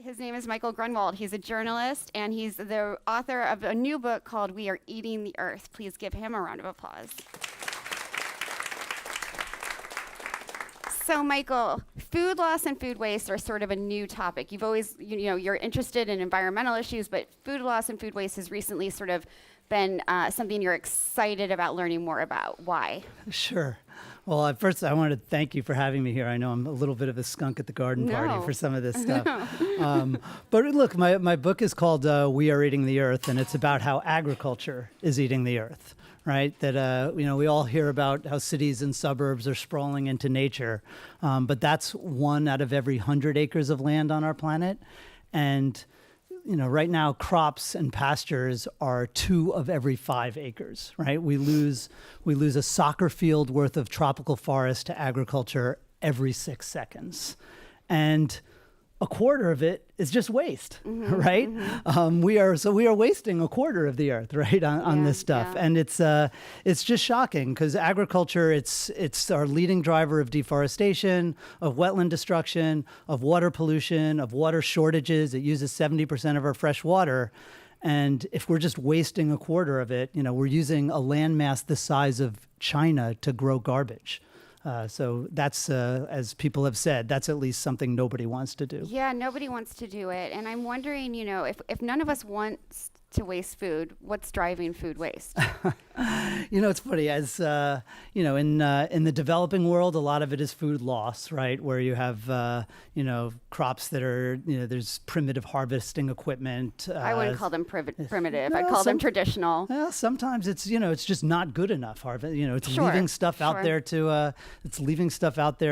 His name is Michael Grunwald. He's a journalist, and he's the author of a new book called We Are Eating the Earth. Please give him a round of applause. So, Michael, food loss and food waste are sort of a new topic. You've always, you're interested in environmental issues, but food loss and food waste has recently sort of been something you're excited about learning more about. Why? Sure. Well, at first, I wanted to thank you for having me here. I know I'm a little bit of a skunk at the garden party for some of this stuff. But look, my book is called We Are Eating the Earth, and it's about how agriculture is eating the earth, right? That, we all hear about how cities and suburbs are sprawling into nature, but that's 1 out of every 100 acres of land on our planet. And right now, crops and pastures are 2 of every 5 acres, right? We lose a soccer field worth of tropical forest to agriculture every 6 seconds. And a quarter of it is just waste, right? We are wasting a quarter of the earth, right, on this stuff. Yeah. And it's just shocking because agriculture, it's our leading driver of deforestation, of wetland destruction, of water pollution, of water shortages. It uses 70% of our fresh water. And if we're just wasting a quarter of it, we're using a landmass the size of China to grow garbage. So that's, as people have said, that's at least something nobody wants to do. Yeah, nobody wants to do it. And I'm wondering, if none of us wants to waste food, what's driving food waste? It's funny, as in the developing world, a lot of it is food loss, right? Where you have crops that are there's primitive harvesting equipment. I wouldn't call them primitive. I'd call them traditional. Well, sometimes it's it's just not good enough harvest. It's leaving stuff out there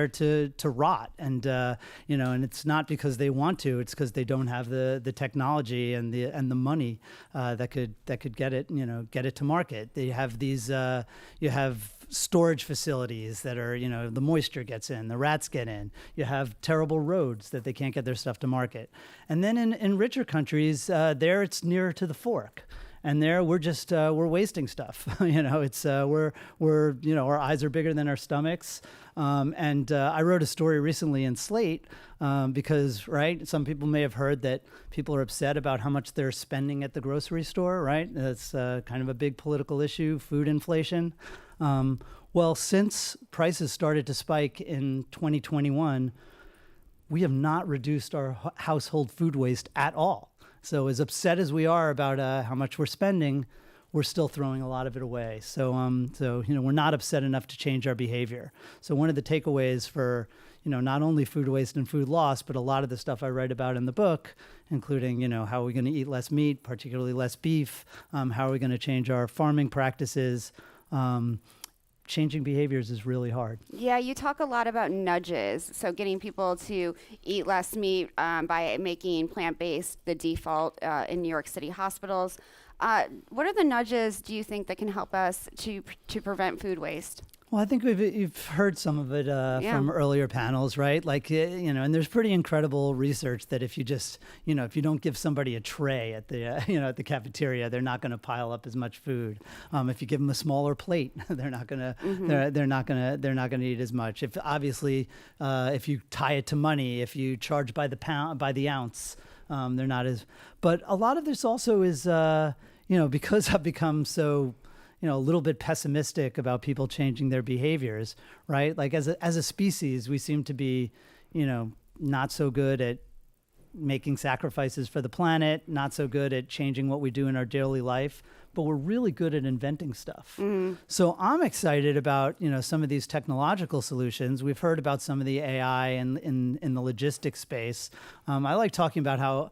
to rot, and and it's not because they want to. It's because they don't have the technology and the money that could get it to market. They have these you have storage facilities that are the moisture gets in, the rats get in. You have terrible roads that they can't get their stuff to market. And then in richer countries, there it's nearer to the fork. And there we're just we're wasting stuff. It's we're our eyes are bigger than our stomachs. And I wrote a story recently in Slate because some people may have heard that people are upset about how much they're spending at the grocery store. Right, that's kind of a big political issue, food inflation. Well, since prices started to spike in 2021, we have not reduced our household food waste at all. So as upset as we are about how much we're spending, we're still throwing a lot of it away. So we're not upset enough to change our behavior. So one of the takeaways for not only food waste and food loss, but a lot of the stuff I write about in the book, including how are we going to eat less meat, particularly less beef, how are we going to change our farming practices. Changing behaviors is really hard. Yeah, you talk a lot about nudges. So getting people to eat less meat by making plant-based the default in New York City hospitals. What are the nudges, do you think, that can help us to prevent food waste? Well, I think you've heard some of it from earlier panels, right? Like, and there's pretty incredible research that if you just, if you don't give somebody a tray at the, at the cafeteria, they're not going to pile up as much food. If you give them a smaller plate, they're not going to, they're not going to eat as much. If you tie it to money, if you charge by the pound, by the ounce, they're not as. But a lot of this also is, because I've become so. A little bit pessimistic about people changing their behaviors, right? Like as a species, we seem to be, not so good at making sacrifices for the planet, not so good at changing what we do in our daily life, but we're really good at inventing stuff. So I'm excited about, some of these technological solutions. We've heard about some of the AI in the logistics space. I like talking about how,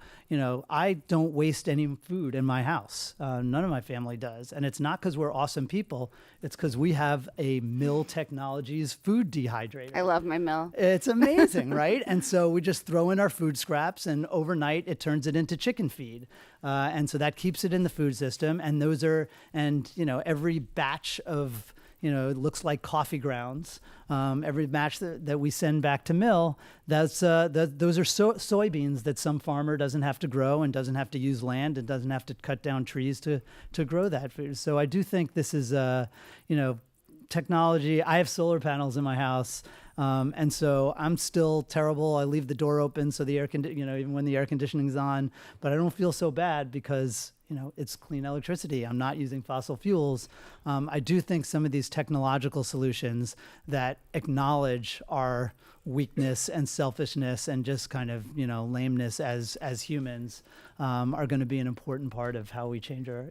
I don't waste any food in my house. None of my family does. And it's not because we're awesome people. It's because we have a Mill Technologies food dehydrator. I love my Mill. It's amazing, right? And so we just throw in our food scraps, and overnight it turns it into chicken feed. And so that keeps it in the food system. And every batch of, it looks like coffee grounds. Every batch that we send back to mill, those are soybeans that some farmer doesn't have to grow and doesn't have to use land and doesn't have to cut down trees to grow that food. So I do think this is, technology. I have solar panels in my house. And so I'm still terrible. I leave the door open so the even when the air conditioning's on, but I don't feel so bad because, it's clean electricity. I'm not using fossil fuels. I do think some of these technological solutions that acknowledge our weakness and selfishness and just kind of, lameness as humans are going to be an important part of how we change our,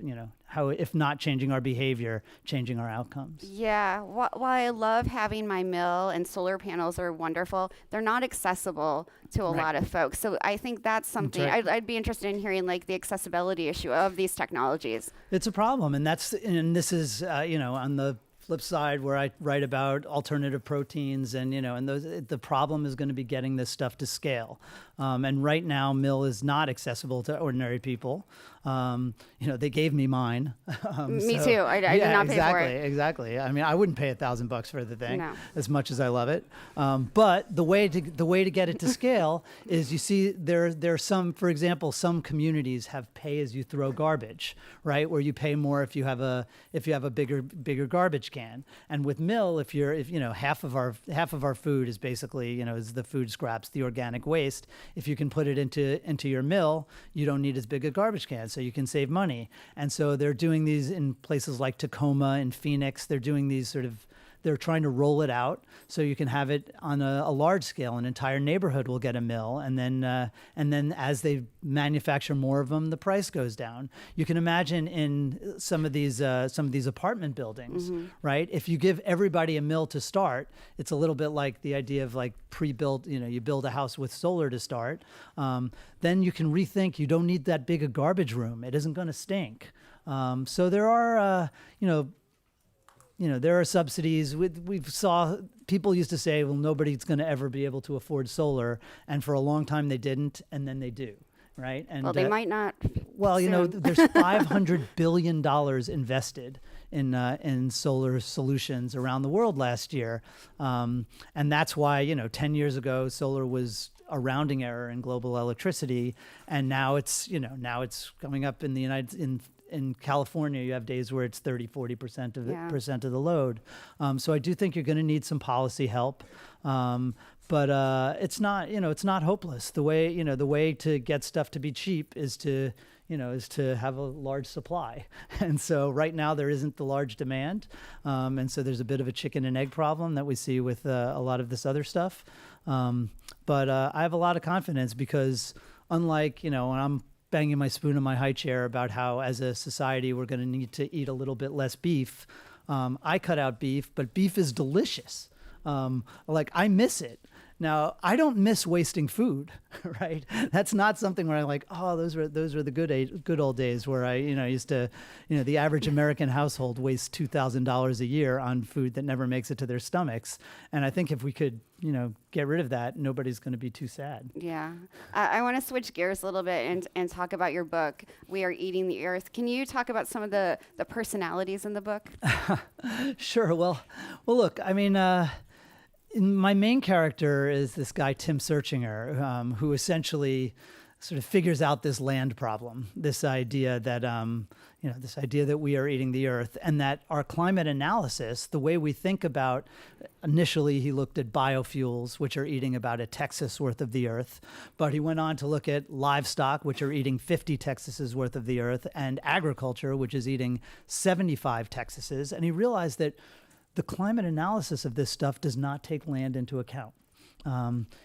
how, if not changing our behavior, changing our outcomes. Yeah, while I love having my mill and solar panels are wonderful, they're not accessible to a lot of folks. So I think that's something I'd be interested in hearing, like the accessibility issue of these technologies. It's a problem, and this is on the flip side where I write about alternative proteins and the problem is going to be getting this stuff to scale. And right now, mill is not accessible to ordinary people. They gave me mine. Me too. I did not pay for it. Exactly. I mean, I wouldn't pay $1,000 for the thing, No. as much as I love it. But the way to get it to scale is, you see, there's some, for example, some communities have pay as you throw garbage, right? Where you pay more if you have a bigger garbage can. And with mill, if half of our food is basically is the food scraps, the organic waste. If you can put it into your mill, you don't need as big a garbage can, so you can save money. And so they're doing these in places like Tacoma and Phoenix. They're doing these they're trying to roll it out so you can have it on a large scale. An entire neighborhood will get a mill, and then as they manufacture more of them, the price goes down. You can imagine in some of these apartment buildings, right? If you give everybody a mill to start, it's a little bit like the idea of like pre-built. You build a house with solar to start. Then you can rethink. You don't need that big a garbage room. It isn't going to stink. So there are there are subsidies. We saw people used to say, well, nobody's going to ever be able to afford solar. And for a long time they didn't, and then they do, right? And well, they might not. Well, there's $500 billion invested in solar solutions around the world last year. And that's why, 10 years ago, solar was a rounding error in global electricity. And now it's coming up in the in California, you have days where it's 30-40% of the load. So I do think you're going to need some policy help, but it's not hopeless. The way to get stuff to be cheap is to have a large supply, and so right now there isn't the large demand, and so there's a bit of a chicken and egg problem that we see with a lot of this other stuff. But I have a lot of confidence because unlike when I'm banging my spoon in my high chair about how as a society we're going to need to eat a little bit less beef. I cut out beef, but beef is delicious. I miss it. Now, I don't miss wasting food, right? That's not something where I'm like, oh, those were the good old days where I, used to, the average American household wastes $2,000 a year on food that never makes it to their stomachs. And I think if we could, get rid of that, nobody's going to be too sad. Yeah. I want to switch gears a little bit and talk about your book, We Are Eating the Earth. Can you talk about some of the personalities in the book? Sure. Well, look, I mean, my main character is this guy, Tim Searchinger, who essentially sort of figures out this land problem, this idea that we are eating the earth, and that our climate analysis, the way we think about, initially he looked at biofuels, which are eating about a Texas worth of the earth, but he went on to look at livestock, which are eating 50 Texases worth of the earth, and agriculture, which is eating 75 Texases, and he realized that the climate analysis of this stuff does not take land into account.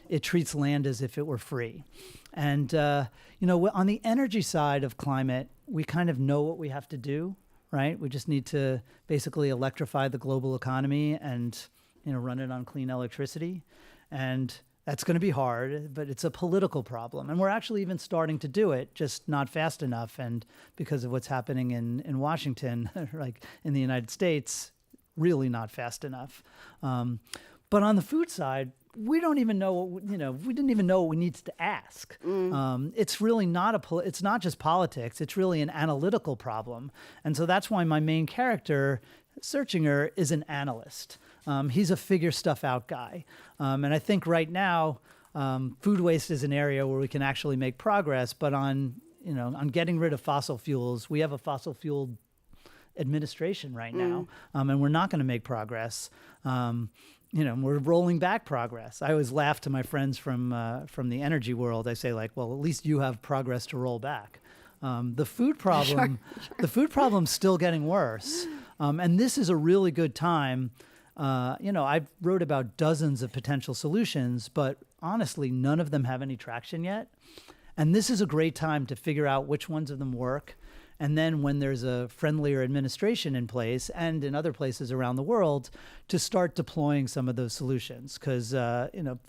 It treats land as if it were free. And, on the energy side of climate, we kind of know what we have to do, right? We just need to basically electrify the global economy and, run it on clean electricity. And that's going to be hard, but it's a political problem. And we're actually even starting to do it, just not fast enough. And because of what's happening in Washington, like in the United States, really not fast enough. But on the food side, we don't even know we didn't even know what we needed to ask. It's really it's not just politics. It's really an analytical problem. And so that's why my main character, Searchinger, is an analyst. He's a figure stuff out guy. And I think right now, food waste is an area where we can actually make progress, but on getting rid of fossil fuels, we have a fossil fuel administration right now, and we're not going to make progress. We're rolling back progress. I always laugh to my friends from the energy world. I say, like, well, at least you have progress to roll back. The food problem, the food problem's still getting worse. And this is a really good time. I wrote about dozens of potential solutions, but honestly, none of them have any traction yet. And this is a great time to figure out which ones of them work. And then when there's a friendlier administration in place and in other places around the world, to start deploying some of those solutions. Because,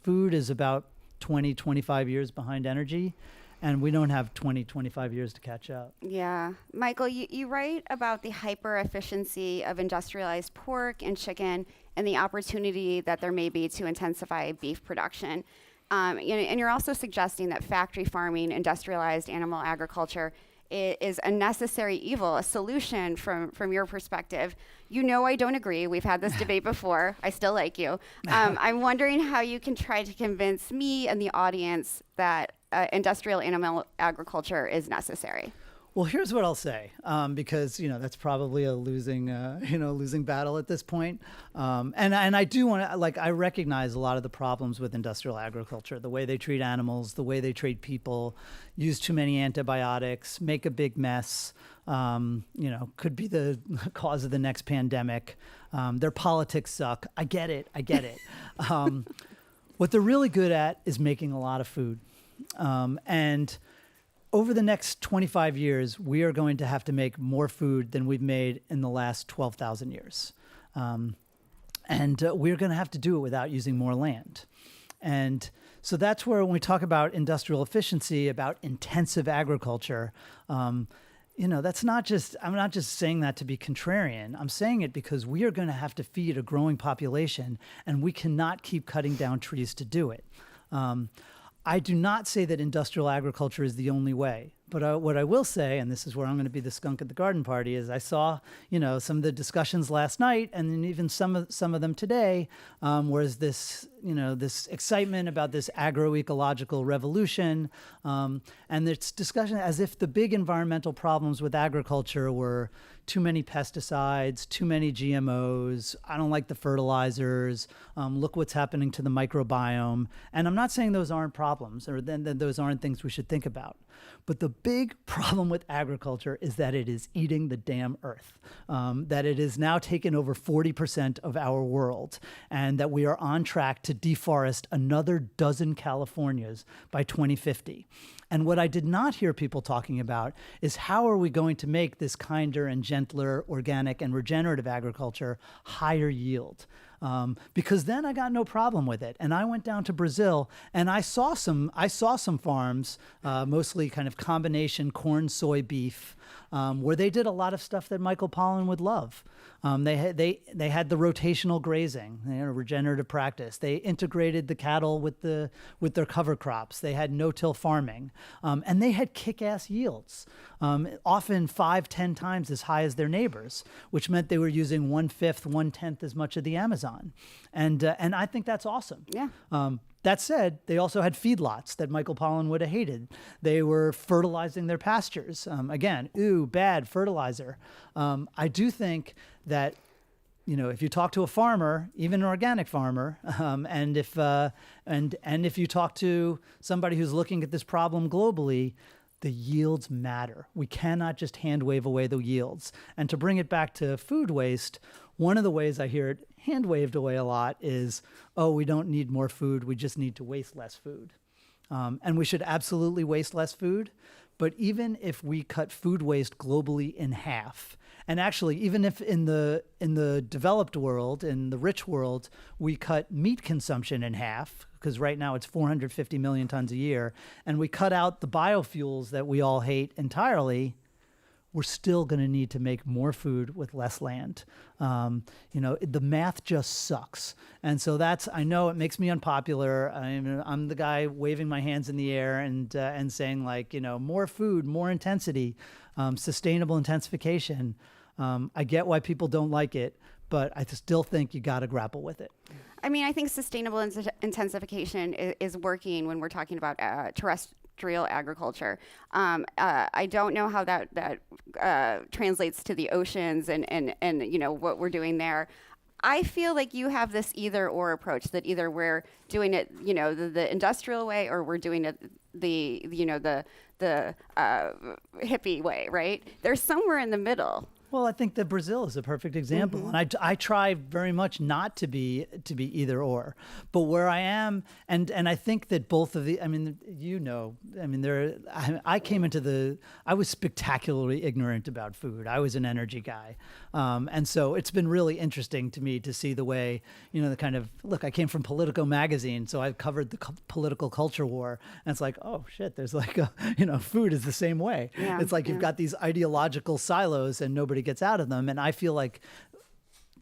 food is about 20, 25 years behind energy. And we don't have 20, 25 years to catch up. Yeah. Michael, you write about the hyper efficiency of industrialized pork and chicken and the opportunity that there may be to intensify beef production. And you're also suggesting that factory farming, industrialized animal agriculture is a necessary evil, a solution from your perspective. I don't agree. We've had this debate before. I still like you. I'm wondering how you can try to convince me and the audience that industrial animal agriculture is necessary. Well, here's what I'll say, because that's probably a losing battle at this point. And I do want to, I recognize a lot of the problems with industrial agriculture, the way they treat animals, the way they treat people, use too many antibiotics, make a big mess. Could be the cause of the next pandemic. Their politics suck. I get it. What they're really good at is making a lot of food, and over the next 25 years, we are going to have to make more food than we've made in the last 12,000 years. And we're going to have to do it without using more land. And so that's where when we talk about industrial efficiency, about intensive agriculture, that's not just, I'm not just saying that to be contrarian. I'm saying it because we are going to have to feed a growing population, and we cannot keep cutting down trees to do it. I do not say that industrial agriculture is the only way, but what I will say, and this is where I'm going to be the skunk at the garden party, is I saw, some of the discussions last night, and then even some of them today, was this, this excitement about this agroecological revolution, and it's discussion as if the big environmental problems with agriculture were too many pesticides, too many GMOs, I don't like the fertilizers, look what's happening to the microbiome. And I'm not saying those aren't problems, or then those aren't things we should think about. But the big problem with agriculture is that it is eating the damn earth, that it has now taken over 40% of our world, and that we are on track to deforest another dozen Californias by 2050. And what I did not hear people talking about is how are we going to make this kinder and gentler organic and regenerative agriculture higher yield? Because then I got no problem with it. And I went down to Brazil and I saw some farms, mostly kind of combination corn, soy, beef, where they did a lot of stuff that Michael Pollan would love. They had the rotational grazing, regenerative practice. They integrated the cattle with their cover crops. They had no-till farming, and they had kick-ass yields, often 5-10 times as high as their neighbors, which meant they were using 1/5, 1/10 as much of the Amazon, and I think that's awesome. Yeah. That said, they also had feedlots that Michael Pollan would have hated. They were fertilizing their pastures. Again, bad fertilizer. I do think that, if you talk to a farmer, even an organic farmer, and if you talk to somebody who's looking at this problem globally, the yields matter. We cannot just hand wave away the yields. And to bring it back to food waste, one of the ways I hear it hand waved away a lot is, we don't need more food, we just need to waste less food. And we should absolutely waste less food. But even if we cut food waste globally in half, and actually even if in the developed world, in the rich world, we cut meat consumption in half, because right now it's 450 million tons a year, and we cut out the biofuels that we all hate entirely, we're still going to need to make more food with less land. The math just sucks. And so I know it makes me unpopular. I'm the guy waving my hands in the air and saying more food, more intensity, sustainable intensification. I get why people don't like it, but I still think you got to grapple with it. I think sustainable intensification is working when we're talking about industrial agriculture. I don't know how that translates to the oceans and what we're doing there. I feel like you have this either or approach, that either we're doing it, the industrial way, or we're doing it the hippie way, right? There's somewhere in the middle. Well, I think that Brazil is a perfect example, and I try very much not to be either or, but where I am, and I think that both of the, I came into I was spectacularly ignorant about food. I was an energy guy, and so it's been really interesting to me to see the way, the kind of look. I came from Politico magazine, so I've covered the political culture war, and it's like, oh shit, there's like food is the same way. Yeah, it's like you've got these ideological silos, and nobody gets out of them. And I feel like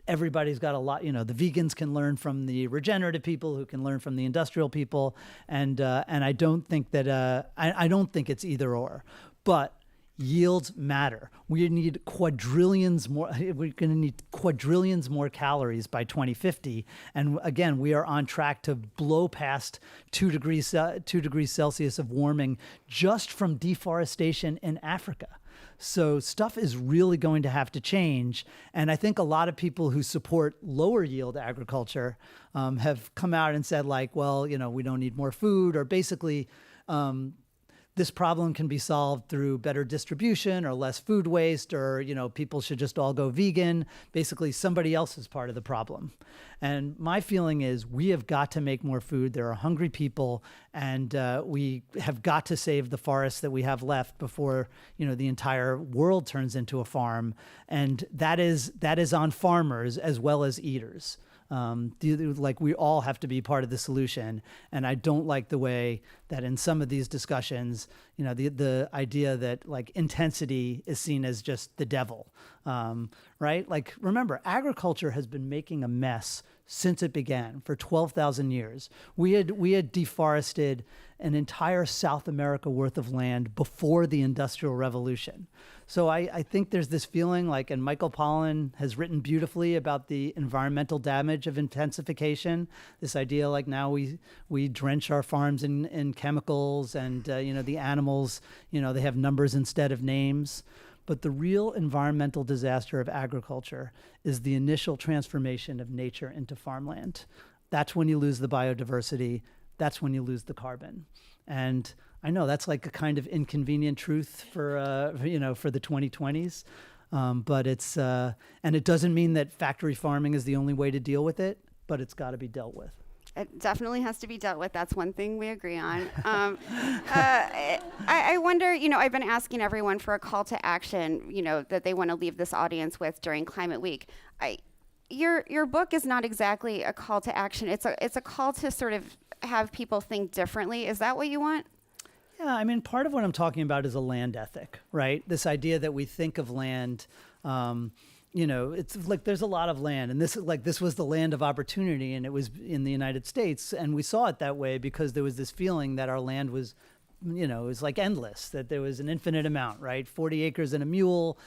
everybody's got a lot, the vegans can learn from the regenerative people who can learn from the industrial people. And I don't think that, I don't think it's either or, but yields matter. We need quadrillions more. We're going to need quadrillions more calories by 2050. And again, we are on track to blow past 2 degrees Celsius of warming just from deforestation in Africa. So stuff is really going to have to change. And I think a lot of people who support lower yield agriculture have come out and said like, well, we don't need more food, or basically this problem can be solved through better distribution or less food waste, or, people should just all go vegan. Basically, somebody else is part of the problem. And my feeling is we have got to make more food. There are hungry people, and we have got to save the forests that we have left before, the entire world turns into a farm. And that is on farmers as well as eaters. Like we all have to be part of the solution. And I don't like the way that in some of these discussions, the idea that like intensity is seen as just the devil, right? Like, remember, agriculture has been making a mess since it began for 12,000 years. We had deforested an entire South America worth of land before the Industrial Revolution. So I think there's this feeling like, and Michael Pollan has written beautifully about the environmental damage of intensification, this idea like now we drench our farms in chemicals, and the animals, they have numbers instead of names. But the real environmental disaster of agriculture is the initial transformation of nature into farmland. That's when you lose the biodiversity. That's when you lose the carbon. And I know that's like a kind of inconvenient truth for the 2020s. But it's, and it doesn't mean that factory farming is the only way to deal with it, but it's got to be dealt with. It definitely has to be dealt with. That's one thing we agree on. I wonder, I've been asking everyone for a call to action, that they want to leave this audience with during Climate Week. Your book is not exactly a call to action. It's a call to sort of have people think differently. Is that what you want? Yeah, I mean, part of what I'm talking about is a land ethic, right? This idea that we think of land, it's like there's a lot of land, and this was the land of opportunity, and it was in the United States, and we saw it that way because there was this feeling that our land was, it was like endless, that there was an infinite amount, right? 40 acres and a mule,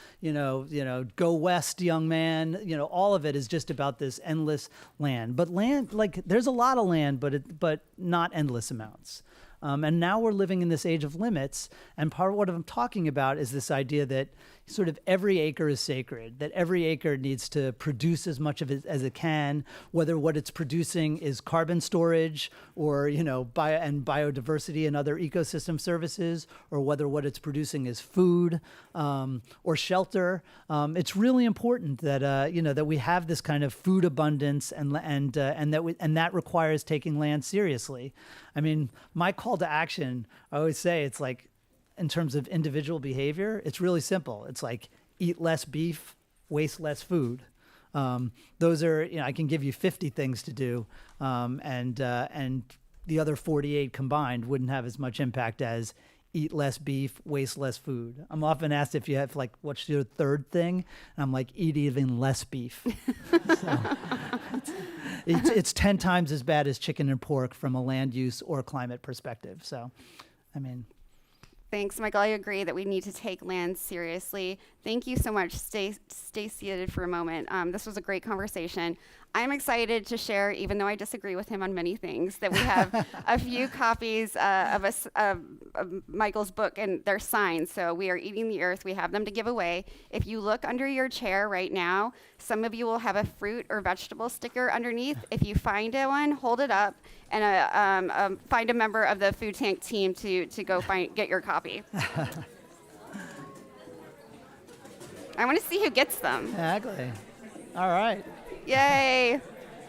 go west, young man, all of it is just about this endless land. But land, like there's a lot of land, but not endless amounts. And now we're living in this age of limits. And part of what I'm talking about is this idea that sort of every acre is sacred, that every acre needs to produce as much of it as it can, whether what it's producing is carbon storage or, biodiversity and other ecosystem services, or whether what it's producing is food or shelter. It's really important that, that we have this kind of food abundance and that requires taking land seriously. I mean, my call to action, I always say it's like, in terms of individual behavior, it's really simple. It's like eat less beef, waste less food. Those are, I can give you 50 things to do, and the other 48 combined wouldn't have as much impact as eat less beef, waste less food. I'm often asked if you have like, what's your third thing? And I'm like, eat even less beef. So, it's 10 times as bad as chicken and pork from a land use or climate perspective. So, I mean. Thanks, Michael. I agree that we need to take land seriously. Thank you so much. Stay seated for a moment. This was a great conversation. I'm excited to share, even though I disagree with him on many things, that we have a few copies of Michael's book, and they're signed. So we are eating the earth. We have them to give away. If you look under your chair right now, some of you will have a fruit or vegetable sticker underneath. If you find one, hold it up, and find a member of the food tank team to go get your copy. I want to see who gets them. Exactly. All right. Yay.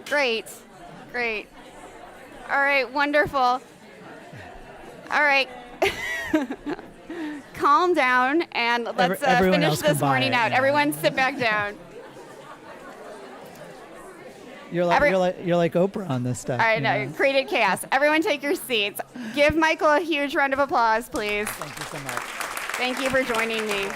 Great. Great. All right, wonderful. All right. Calm down, and let's finish this morning out. Everyone sit back down. You're like Oprah on this stuff. I know. Created chaos. Everyone take your seats. Give Michael a huge round of applause, please. Thank you so much. Thank you for joining me.